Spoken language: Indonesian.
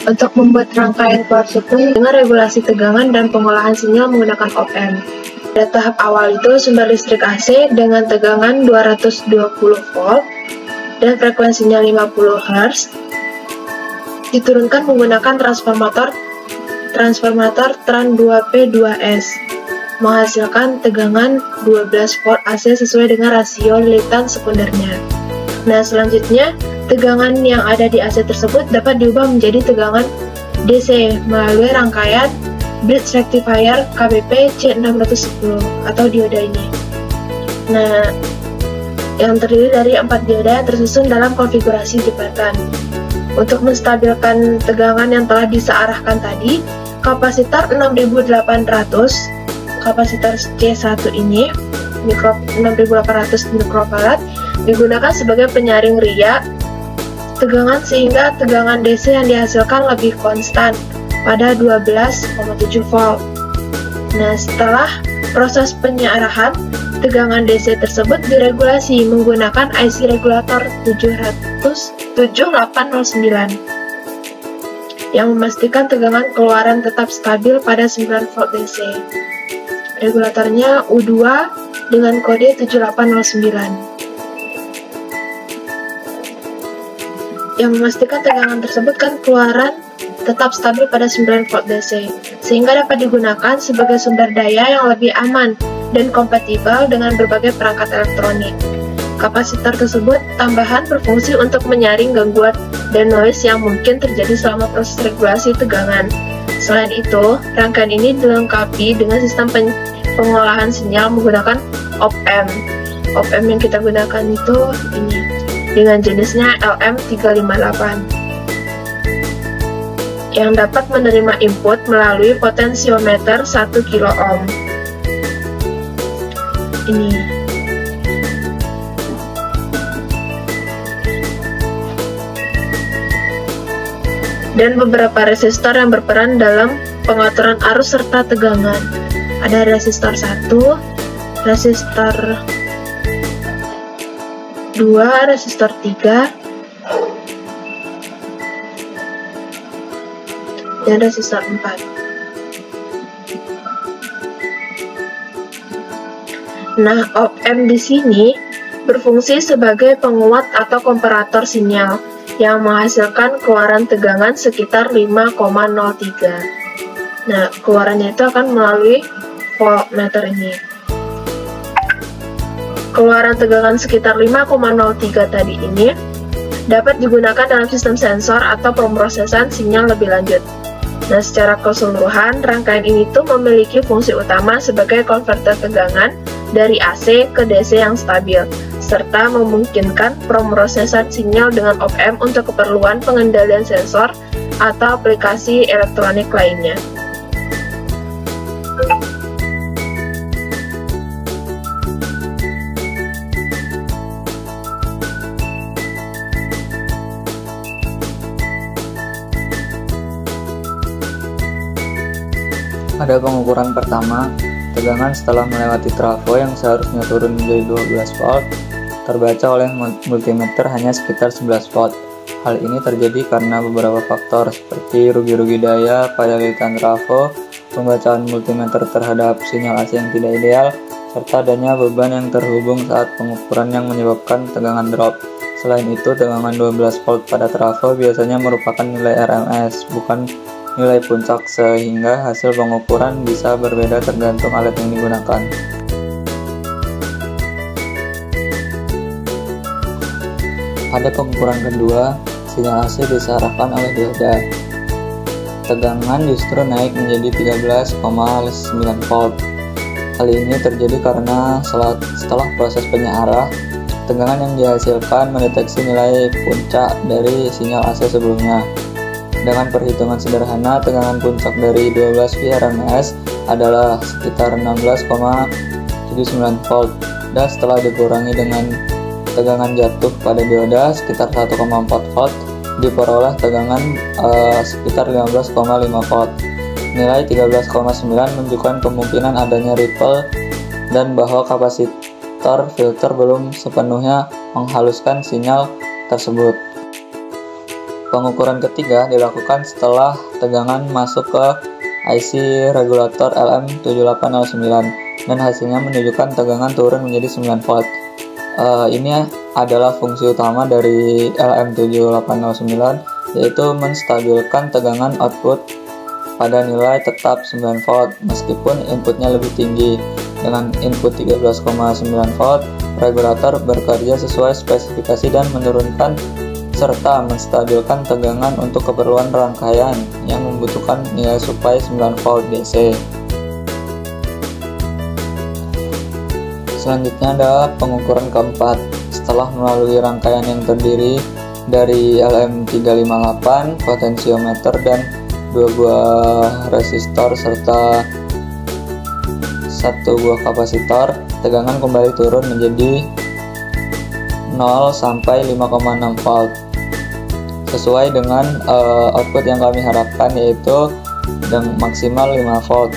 Untuk membuat rangkaian power supply dengan regulasi tegangan dan pengolahan sinyal menggunakan op-amp. Pada tahap awal itu sumber listrik AC dengan tegangan 220 volt dan frekuensinya 50 Hz diturunkan menggunakan transformator Tran 2P2S menghasilkan tegangan 12 volt AC sesuai dengan rasio lilitan sekundernya. Nah, selanjutnya tegangan yang ada di AC tersebut dapat diubah menjadi tegangan DC melalui rangkaian bridge rectifier KBP C610 atau dioda ini. Nah, yang terdiri dari 4 dioda yang tersusun dalam konfigurasi jembatan. Untuk menstabilkan tegangan yang telah disearahkan tadi, kapasitor 6800, kapasitor C1 ini, 6800 mikrofarad, digunakan sebagai penyaring ria tegangan sehingga tegangan DC yang dihasilkan lebih konstan pada 12,7 volt. Nah, setelah proses penyarahan, tegangan DC tersebut diregulasi menggunakan IC regulator 7809 yang memastikan tegangan keluaran tetap stabil pada 9 volt DC. Regulatornya U2 dengan kode 7809. Yang memastikan tegangan tersebut kan keluaran tetap stabil pada 9 volt DC, sehingga dapat digunakan sebagai sumber daya yang lebih aman dan kompatibel dengan berbagai perangkat elektronik. Kapasitor tersebut tambahan berfungsi untuk menyaring gangguan dan noise yang mungkin terjadi selama proses regulasi tegangan. Selain itu, rangkaian ini dilengkapi dengan sistem pengolahan sinyal menggunakan op-amp. Op-amp yang kita gunakan itu ini, dengan jenisnya LM358 yang dapat menerima input melalui potensiometer 1 kilo ohm. Ini. Dan beberapa resistor yang berperan dalam pengaturan arus serta tegangan. Ada resistor 1, resistor 2, resistor 3, dan resistor 4. Nah, op-amp di sini berfungsi sebagai penguat atau komparator sinyal yang menghasilkan keluaran tegangan sekitar 5,03. Nah, keluarannya itu akan melalui voltmeter ini. Keluaran tegangan sekitar 5,03 tadi ini dapat digunakan dalam sistem sensor atau pemrosesan sinyal lebih lanjut. Nah, secara keseluruhan, rangkaian ini tuh memiliki fungsi utama sebagai konverter tegangan dari AC ke DC yang stabil, serta memungkinkan pemrosesan sinyal dengan op-amp untuk keperluan pengendalian sensor atau aplikasi elektronik lainnya. Pada pengukuran pertama, tegangan setelah melewati trafo yang seharusnya turun menjadi 12 volt, terbaca oleh multimeter hanya sekitar 11 volt. Hal ini terjadi karena beberapa faktor seperti rugi-rugi daya pada lilitan trafo, pembacaan multimeter terhadap sinyal AC yang tidak ideal, serta adanya beban yang terhubung saat pengukuran yang menyebabkan tegangan drop. Selain itu, tegangan 12 volt pada trafo biasanya merupakan nilai RMS, bukan nilai puncak, sehingga hasil pengukuran bisa berbeda tergantung alat yang digunakan. Pada pengukuran kedua, sinyal AC disearahkan oleh dioda. Tegangan justru naik menjadi 13,9 volt. Hal ini terjadi karena setelah proses penyearah, tegangan yang dihasilkan mendeteksi nilai puncak dari sinyal AC sebelumnya. Dengan perhitungan sederhana, tegangan puncak dari 12 VRMS adalah sekitar 16,79 volt, dan setelah dikurangi dengan tegangan jatuh pada dioda sekitar 1,4 volt diperoleh tegangan sekitar 15,5 volt. Nilai 13,9 menunjukkan kemungkinan adanya ripple dan bahwa kapasitor filter belum sepenuhnya menghaluskan sinyal tersebut. Pengukuran ketiga dilakukan setelah tegangan masuk ke IC regulator LM7809 dan hasilnya menunjukkan tegangan turun menjadi 9 volt. Ini adalah fungsi utama dari LM7809, yaitu menstabilkan tegangan output pada nilai tetap 9 volt meskipun inputnya lebih tinggi. Dengan input 13,9 volt, regulator bekerja sesuai spesifikasi dan menurunkan serta menstabilkan tegangan untuk keperluan rangkaian yang membutuhkan nilai supply 9 volt DC. Selanjutnya adalah pengukuran keempat. Setelah melalui rangkaian yang terdiri dari LM358, potensiometer, dan 2 buah resistor serta 1 buah kapasitor, tegangan kembali turun menjadi 0 sampai 5,6 volt. Sesuai dengan output yang kami harapkan, yaitu maksimal 5 volt.